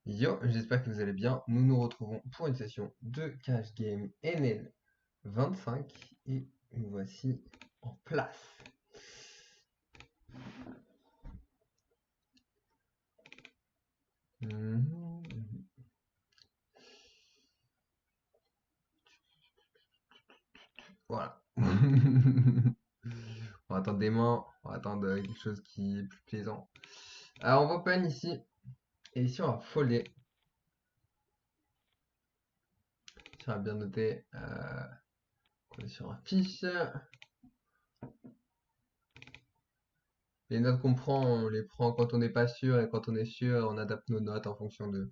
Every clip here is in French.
Yo, j'espère que vous allez bien. Nous nous retrouvons pour une session de Cash Game NL 25 et nous voici en place. Mhm. Voilà. On va attendre des mains, on va attendre quelque chose qui est plus plaisant. Alors on va open ici, et ici on va folder. Tu as bien noté qu'on est sur un fiche. Les notes qu'on prend, on les prend quand on n'est pas sûr, et quand on est sûr, on adapte nos notes en fonction de.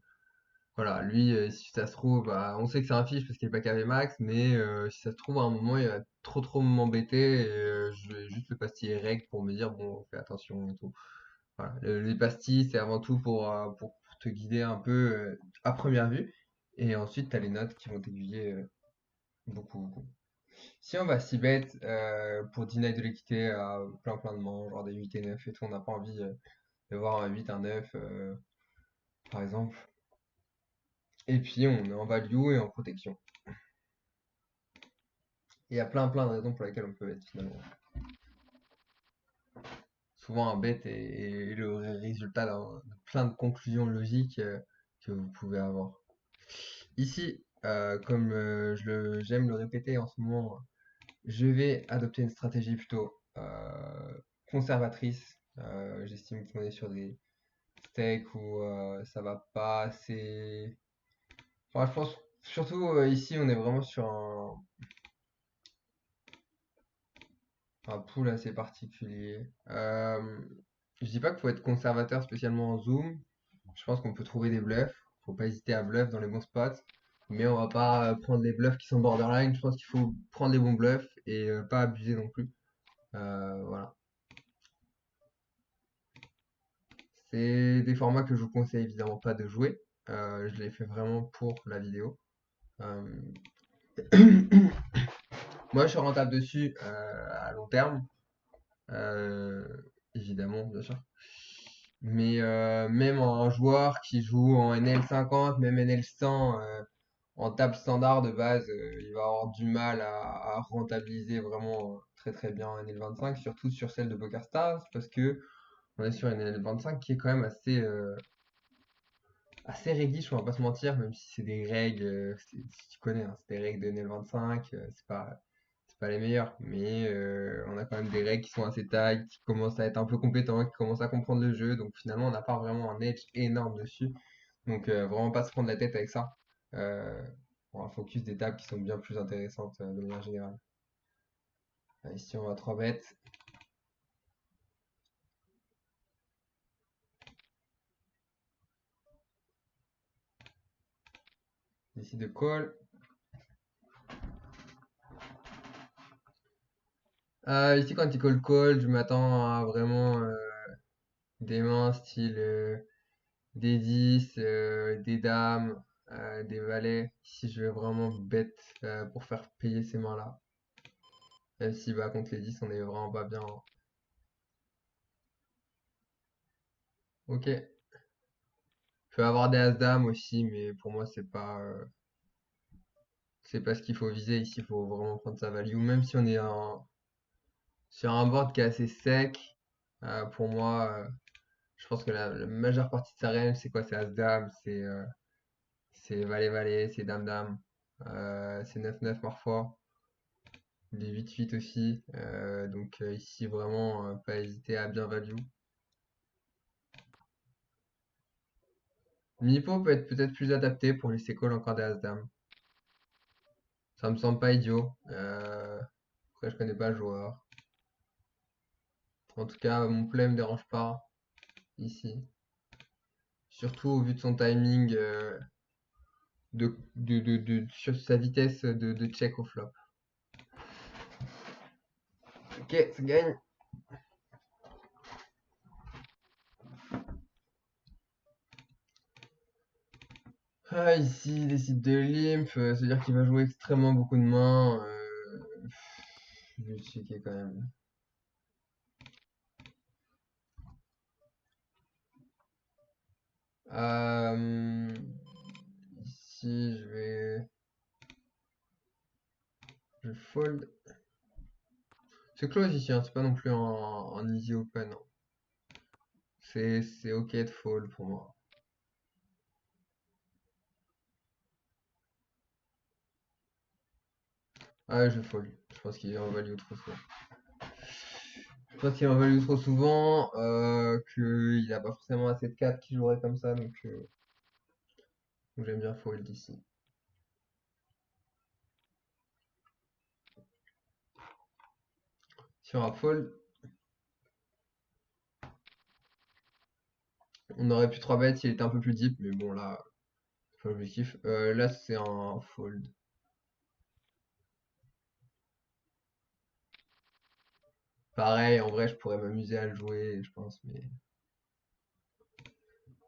Voilà, lui, si ça se trouve, bah, on sait que c'est un fiche parce qu'il est pas KV max, mais si ça se trouve, à un moment, il va trop m'embêter et je vais juste le pastiller règle pour me dire, bon, fais attention et tout. Voilà, les pastilles, c'est avant tout pour te guider un peu à première vue. Et ensuite, tu as les notes qui vont t'aiguiller beaucoup. Si on va si bête pour deny de l'équité à plein de mains, genre des 8 et 9 et tout, on n'a pas envie de voir un 8, un 9, par exemple. Et puis, on est en value et en protection. Il y a plein de raisons pour lesquelles on peut être finalement. Souvent un bet est le résultat de plein de conclusions logiques que vous pouvez avoir. Ici, comme j'aime le répéter en ce moment, je vais adopter une stratégie plutôt conservatrice. J'estime qu'on est sur des steaks où ça va pas assez. Enfin, je pense surtout ici, on est vraiment sur un pool assez particulier. Je dis pas qu'il faut être conservateur spécialement en zoom. Je pense qu'on peut trouver des bluffs. Faut pas hésiter à bluff dans les bons spots. Mais on va pas prendre les bluffs qui sont borderline. Je pense qu'il faut prendre les bons bluffs et pas abuser non plus. Voilà. C'est des formats que je vous conseille évidemment pas de jouer. Je l'ai fait vraiment pour la vidéo. Euh, Moi, je suis rentable dessus à long terme. Euh, Évidemment, bien sûr. Mais même un joueur qui joue en NL50, même NL100, en table standard de base, il va avoir du mal à rentabiliser vraiment très bien en NL25, surtout sur celle de PokerStars, parce que on est sur une NL25 qui est quand même assez réglisse, on va pas se mentir, même si c'est des règles, si tu connais, hein, c'est des règles de NL25, c'est pas les meilleures, mais on a quand même des règles qui sont assez tight, qui commencent à être un peu compétents, qui commencent à comprendre le jeu, donc finalement on n'a pas vraiment un edge énorme dessus, donc vraiment pas se prendre la tête avec ça. Euh, on va focus des tables qui sont bien plus intéressantes de manière générale. Ici on va 3 bêtes. Ici de call. Ici quand il call, je m'attends à vraiment des mains style des 10, des dames, des valets. Ici, je vais vraiment bête pour faire payer ces mains-là. Même si bah, contre les 10, on est vraiment pas bien, hein. Ok. Je peux avoir des as-dames aussi, mais pour moi, c'est pas ce qu'il faut viser. Ici, il faut vraiment prendre sa value. Même si on est sur un board qui est assez sec, pour moi, je pense que la majeure partie de sa range, c'est quoi? C'est as-dame, c'est valet-valet, c'est dame-dame, c'est 9-9 parfois. Des 8-8 aussi. Donc ici vraiment pas hésiter à bien value. Minipo peut être peut-être plus adapté pour laisser call encore des as-dames. Ça me semble pas idiot. Après je connais pas le joueur. En tout cas mon play me dérange pas ici. Surtout au vu de son timing sur sa vitesse de check au flop. Ok, ça gagne. Ah, ici, il décide de limp, c'est-à-dire qu'il va jouer extrêmement beaucoup de mains. Je vais checker quand même. C'est close ici, hein, c'est pas non plus en easy open, hein. C'est ok de fold pour moi. Ah, je fold. Je pense qu'il est en value trop souvent. Je pense qu'il est en value trop souvent, qu'il a pas forcément assez de 4 qui jouerait comme ça, donc j'aime bien fold ici. Sur un fold, on aurait pu 3 bet s'il était un peu plus deep, mais bon là, c'est pas l'objectif. Là c'est un fold. Pareil, en vrai je pourrais m'amuser à le jouer, je pense,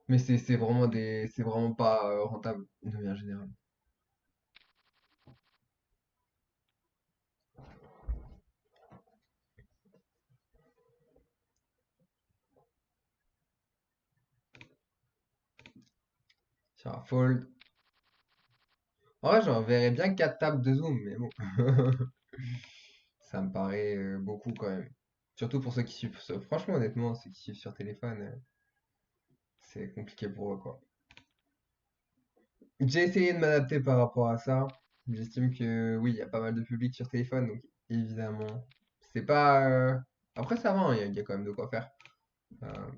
mais c'est vraiment pas rentable de manière générale. Sur un fold. En vrai, j'en verrais bien 4 tables de zoom, mais bon. Ça me paraît beaucoup quand même. Surtout pour ceux qui suivent. Franchement, honnêtement, ceux qui suivent sur téléphone, c'est compliqué pour eux, quoi. J'ai essayé de m'adapter par rapport à ça. J'estime que oui, il y a pas mal de public sur téléphone, donc évidemment. C'est pas. Après, ça va, hein, il y a quand même de quoi faire.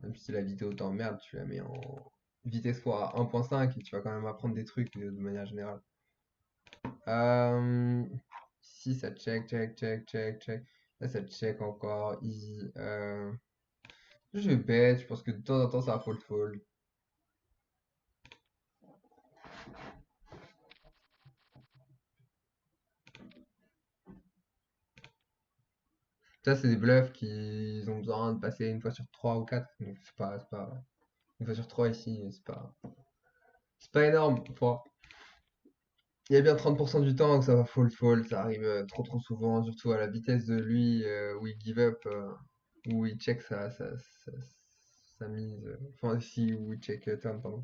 Même si la vidéo t'emmerde, tu la mets en vitesse fois 1.5 et tu vas quand même apprendre des trucs de manière générale. Euh, Si ça check, check, check, check, check. Là, ça check encore. Easy. Je vais bet. Je pense que de temps en temps, ça va fold fold. Ça, c'est des bluffs qui ont besoin de passer une fois sur 3 ou 4. Donc, c'est pas. Une fois sur 3 ici, c'est pas énorme. Enfin, il y a bien 30% du temps que ça va fold fold. Ça arrive trop trop souvent, surtout à la vitesse de lui où il give up, où il check sa mise. Enfin, si, où il check turn, pardon.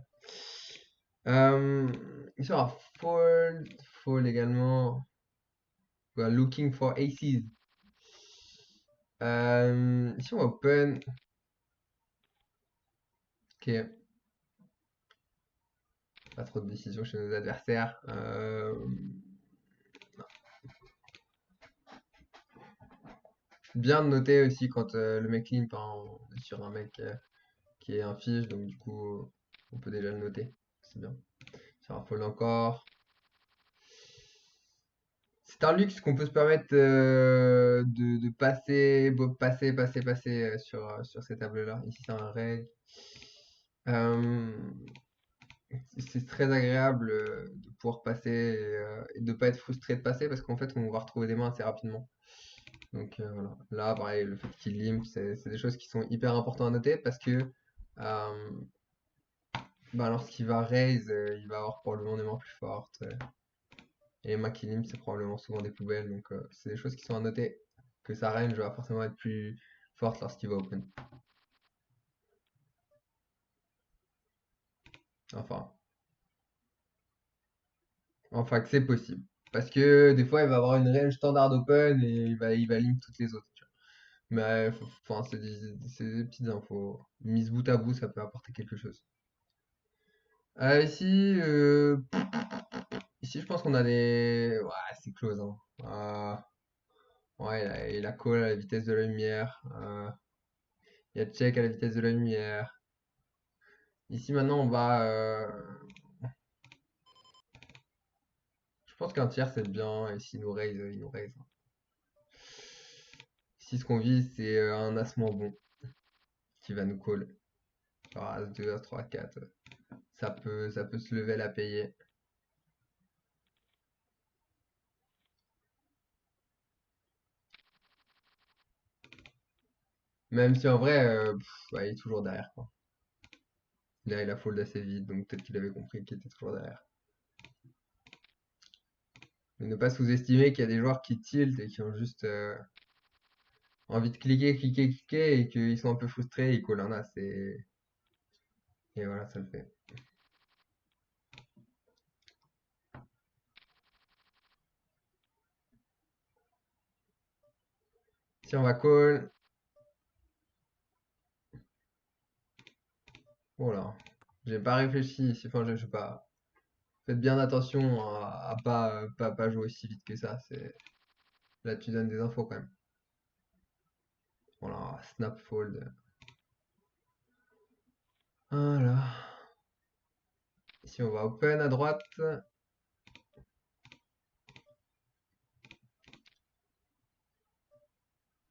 Euh, Ils sont à fold, fold également. We are looking for aces. Ici on va open. Ok, pas trop de décisions chez nos adversaires. Bien de noter aussi quand le mec limp, hein, on est sur un mec qui est un fiche, donc du coup on peut déjà le noter. C'est bien. Sur un fold encore. C'est un luxe qu'on peut se permettre de passer, passer sur ces tables-là. Ici, c'est un raid. Euh, c'est très agréable de pouvoir passer et de pas être frustré de passer parce qu'en fait, on va retrouver des mains assez rapidement. Donc voilà. Là, pareil, le fait qu'il limp, c'est des choses qui sont hyper importantes à noter parce que euh, bah, lorsqu'il va raise, il va avoir probablement des mains plus fortes. Et les Makilim, c'est probablement souvent des poubelles, donc c'est des choses qui sont à noter. Que sa range va forcément être plus forte lorsqu'il va open. Enfin, enfin que c'est possible. Parce que des fois, il va avoir une range standard open et il va limp toutes les autres. Tu vois. Mais enfin, c'est des petites infos. Mise bout à bout, ça peut apporter quelque chose. Ici, ici, je pense qu'on a des. Ouais, c'est close, hein. Ouais, il a call à la vitesse de la lumière. Il y a check à la vitesse de la lumière. Ici maintenant on va. Je pense qu'un tiers c'est bien et s'il nous raise, il nous raise. Ici ce qu'on vise c'est un as moins bon qui va nous call. Genre as 2, as 3, 4. Ça peut se lever à payer. Même si en vrai, ouais, il est toujours derrière quoi. Là il a fold assez vite donc peut-être qu'il avait compris qu'il était toujours derrière. Mais ne pas sous-estimer qu'il y a des joueurs qui tiltent et qui ont juste envie de cliquer, cliquer, cliquer et qu'ils sont un peu frustrés, ils call un as et voilà ça le fait. Si on va call. Voilà. J'ai pas réfléchi ici. Enfin, je sais pas. Faites bien attention à pas jouer aussi vite que ça. Là, tu donnes des infos quand même. Voilà, snap fold. Voilà. Ici, on va open à droite.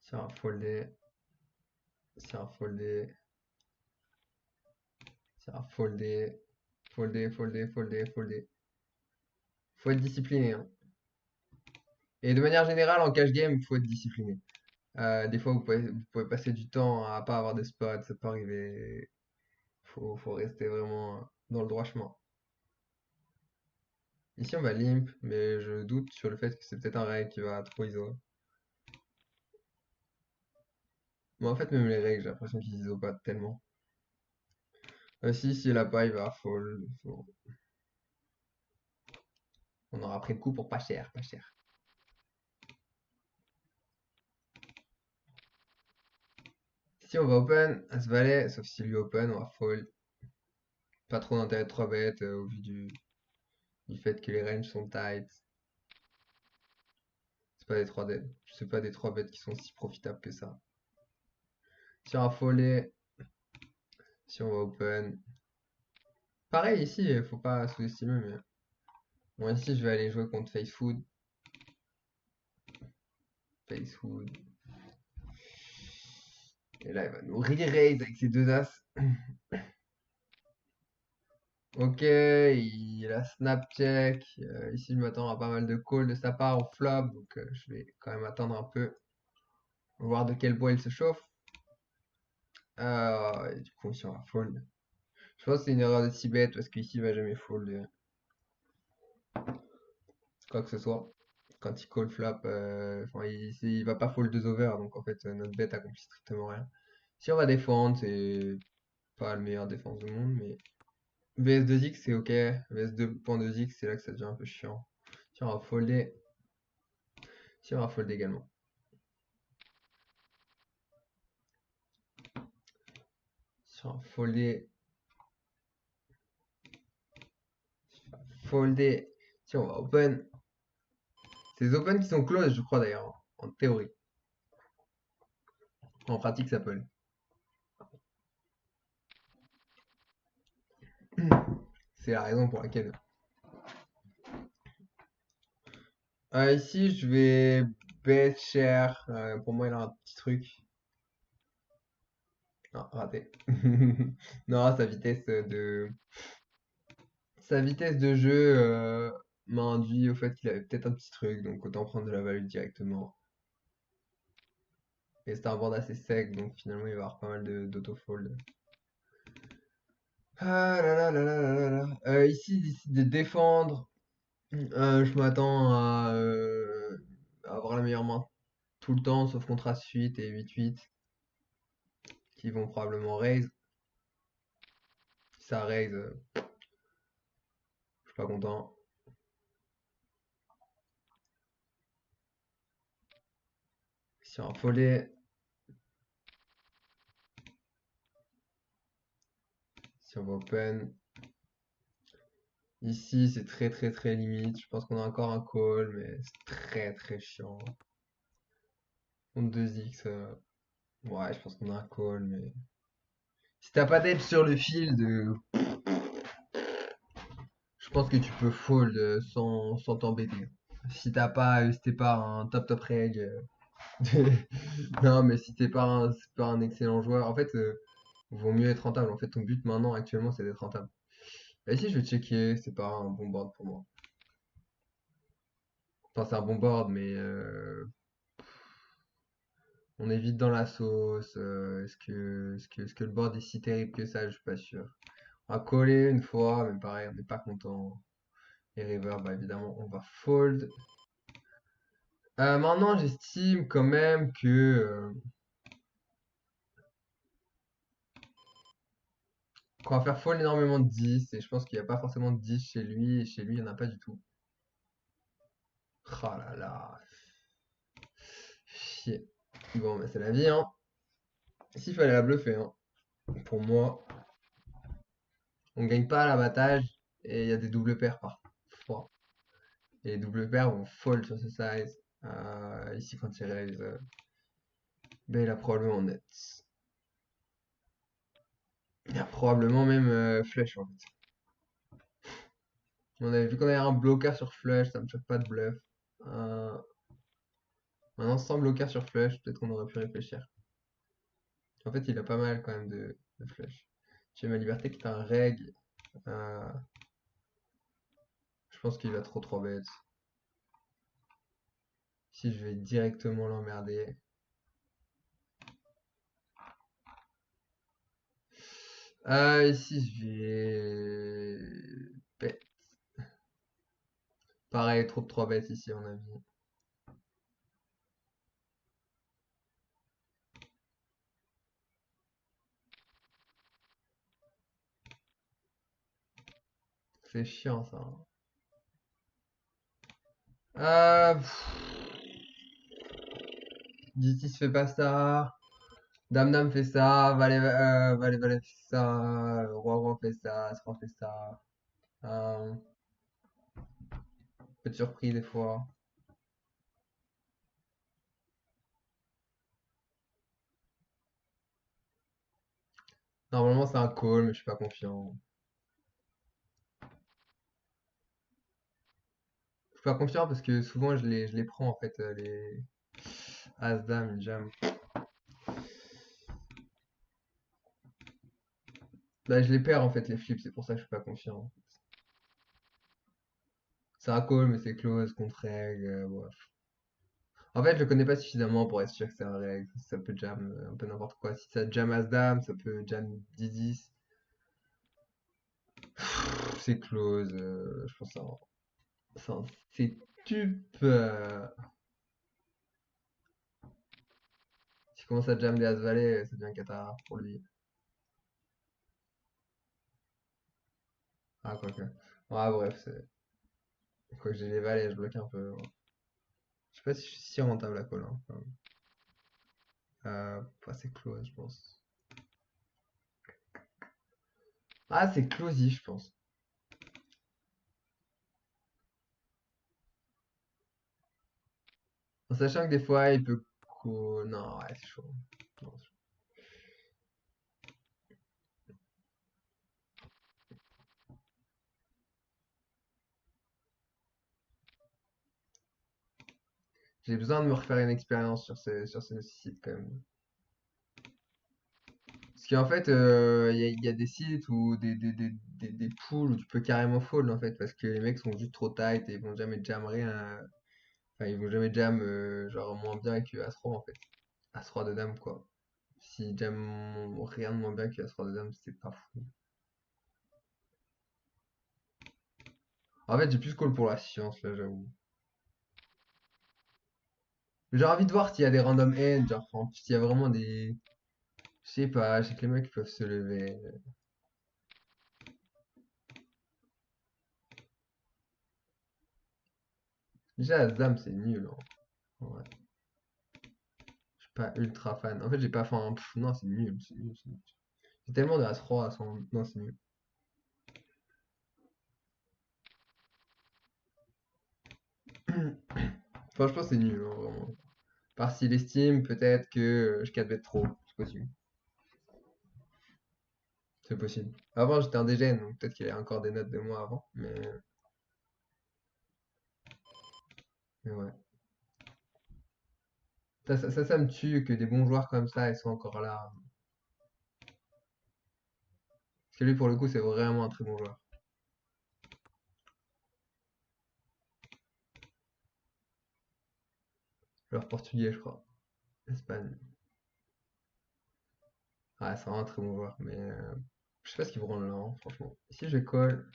Si on va folder. Si on va folder. Si on va folder. Folder, folder, folder, folder. Faut être discipliné, hein. Et de manière générale, en cash game, il faut être discipliné. Des fois, vous pouvez passer du temps à pas avoir de spots, ça peut arriver. Faut rester vraiment dans le droit chemin. Ici, on va limp, mais je doute sur le fait que c'est peut-être un reg qui va trop ISO. Mais en fait, même les règles, j'ai l'impression qu'ils ISO pas tellement. Si, la paille va fold. On aura pris le coup pour pas cher, pas cher. Si on va open, as valet, sauf si lui open, on va fold. Pas trop d'intérêt de 3 bêtes au vu du fait que les ranges sont tight. C'est pas des 3 bêtes qui sont si profitables que ça. Si on va folder, si on va open. Pareil ici, faut pas sous-estimer, mais. Bon, ici, je vais aller jouer contre Face Food. Face Food. Et là, il va nous re-raise avec ses deux as. Ok, il a snap check. Ici, je m'attends à pas mal de calls de sa part au flop. Donc, je vais quand même attendre un peu. Voir de quel bois il se chauffe. Et du coup, ici, on va fold. Je pense que c'est une erreur de 6 bêtes parce qu'ici, il va jamais fold quoi que ce soit. Quand il call flop, enfin, il va pas fold 2 over. Donc, en fait, notre bête accomplit strictement rien. Si on va défendre, c'est pas le meilleur défense du monde, mais VS2X c'est ok, VS2.2X c'est là que ça devient un peu chiant. Si on va folder, si on va folder également. Si on va folder, folder, si on va open. C'est les open qui sont close, je crois d'ailleurs, en théorie. En pratique, ça peut. C'est la raison pour laquelle. Ici, je vais bet cher. Pour moi, il a un petit truc. Non, raté. Non, sa vitesse de jeu m'a induit au fait qu'il avait peut-être un petit truc, donc autant prendre de la value directement. Et c'est un board assez sec, donc finalement il va y avoir pas mal d'autofold. Ah là là là là là là là. Ici, il décide de défendre. Je m'attends à avoir la meilleure main tout le temps, sauf contre As-8 et 8-8, qui vont probablement raise. Si ça raise, je suis pas content. Si on va folder, si on va open. Ici, c'est très très très limite. Je pense qu'on a encore un call, mais c'est très très chiant. Contre 2x, ouais, je pense qu'on a un call, mais. Si t'as pas d'edge sur le field, je pense que tu peux fold sans t'embêter. Si t'es pas un top top reg. Non, mais si c'est pas un excellent joueur, en fait, vaut mieux être rentable. En fait, ton but maintenant, actuellement, c'est d'être rentable. Et ici, je vais checker, c'est pas un bon board pour moi. Enfin, c'est un bon board, mais on est vite dans la sauce. Est-ce que le board est si terrible que ça? Je suis pas sûr. On va coller une fois, mais pareil, on n'est pas content. Et river, bah évidemment, on va fold. Maintenant, j'estime quand même que qu'on va faire fold énormément de 10. Et je pense qu'il n'y a pas forcément de 10 chez lui. Et chez lui, il n'y en a pas du tout. Oh là là. Chier. Bon, mais c'est la vie, hein. S'il fallait la bluffer, hein. Pour moi, on gagne pas à l'abattage et il y a des doubles paires parfois. Et les doubles paires vont fold sur ce size. Ici, quand il raise, ben, il a probablement net. Il a probablement même flush en fait. On avait vu qu'on avait un bloqueur sur flush, ça me choque pas de bluff. Euh, Maintenant, sans bloqueur sur flush, peut-être qu'on aurait pu réfléchir. En fait, il a pas mal quand même de flush. J'ai ma liberté qui est un reg. Euh, je pense qu'il va trop 3 bêtes. Si je vais directement l'emmerder. Ici, je vais... bet. Pareil, trop de 3 bêtes ici, à mon avis. C'est chiant, ça. Pff, D6 fait pas ça. Dame Dame fait ça. Valet Valet fait ça. Roi Roi fait ça. As-Roi fait ça. Euh, Peu de surprise des fois. Normalement, c'est un call, mais je suis pas confiant. Je suis pas confiant parce que souvent je les prends en fait, les As-Dame, Jam. Bah, je les perds en fait, les flips, c'est pour ça que je suis pas confiant. C'est un call, mais c'est close, contre règle, bref. En fait, je le connais pas suffisamment pour être sûr que c'est un règle. Ça peut jam un peu n'importe quoi. Si ça jam As-Dame, ça peut jam 10-10. C'est close, je pense que c'est tup. S'il commence à jam des As-Valet, ça devient cata pour lui. Ah, quoique. Ah, bref, quoique j'ai les valets, je bloque un peu. Je sais pas si je suis si rentable à call, hein, quand même. Bah, c'est close, je pense. Ah, c'est closey, je pense. En sachant que des fois, il peut. Non, ouais, c'est chaud. Non, c'est chaud. J'ai besoin de me refaire une expérience sur ces sites quand même. Parce qu'en fait, il y a des sites ou des pools où tu peux carrément fold en fait, parce que les mecs sont juste trop tight et ils vont jamais jam rien. Enfin, ils vont jamais jam genre moins bien que As-Roi en fait. As-Roi de dame quoi. Si jam rien de moins bien que As-Roi de dame, c'est pas fou. En fait, j'ai plus call pour la science là, j'avoue. J'ai envie de voir s'il y a des random ends, genre, enfin, s'il y a vraiment des. Je sais pas, je sais que les mecs peuvent se lever. Déjà, As-Dame, c'est nul, hein. Ouais, je suis pas ultra fan. En fait, j'ai pas. Enfin, non, c'est nul, c'est nul, c'est nul. J'ai tellement de As-Roi sans. Non, c'est nul. Enfin, je pense que c'est nul, hein, vraiment. Par s'il estime, peut-être que je 4 trop. C'est possible. C'est possible. Avant, j'étais un dégène, donc peut-être qu'il y a encore des notes de moi avant. Mais ouais. Ça me tue que des bons joueurs comme ça, ils soient encore là. Parce que lui, pour le coup, c'est vraiment un très bon joueur. Joueur portugais, je crois. Espagne. Ah, c'est vraiment un très bon joueur. Mais je sais pas ce qu'il branle là, hein, franchement. Si je colle.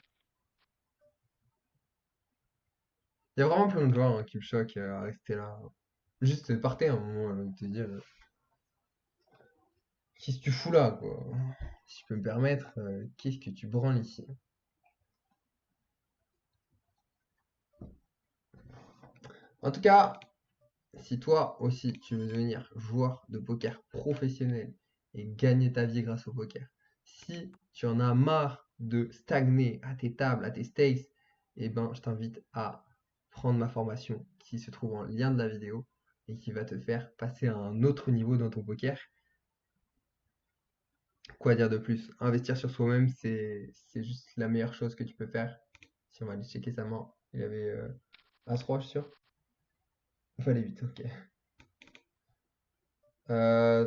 Il y a vraiment plein de joueurs hein, qui me choquent à rester là. Juste partez un moment, de te dire. Qu'est-ce que tu fous là, quoi? Si je peux me permettre, qu'est-ce que tu branles ici? En tout cas, Si toi aussi tu veux devenir joueur de poker professionnel et gagner ta vie grâce au poker, si tu en as marre de stagner à tes tables, à tes stakes, eh ben, je t'invite à prendre ma formation qui se trouve en lien de la vidéo et qui va te faire passer à un autre niveau dans ton poker. Quoi dire de plus? Investir sur soi-même, c'est juste la meilleure chose que tu peux faire. Si on va aller checker sa main, il avait As-Roi, je suis sûr. Il fallait 8, ok.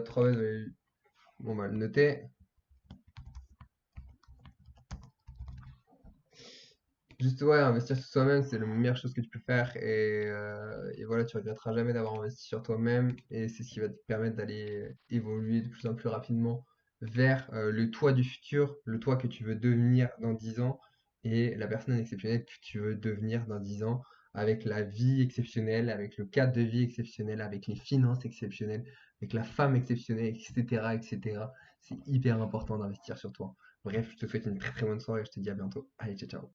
3 bêtes, bon, bah, le noter. Juste, ouais, investir sur soi-même, c'est la meilleure chose que tu peux faire. Et voilà, tu regretteras jamais d'avoir investi sur toi-même. Et c'est ce qui va te permettre d'aller évoluer de plus en plus rapidement vers le toi du futur, le toi que tu veux devenir dans 10 ans et la personne exceptionnelle que tu veux devenir dans 10 ans avec la vie exceptionnelle, avec le cadre de vie exceptionnel, avec les finances exceptionnelles, avec la femme exceptionnelle, etc., etc. C'est hyper important d'investir sur toi. Bref, je te souhaite une très très bonne soirée et je te dis à bientôt. Allez, ciao, ciao.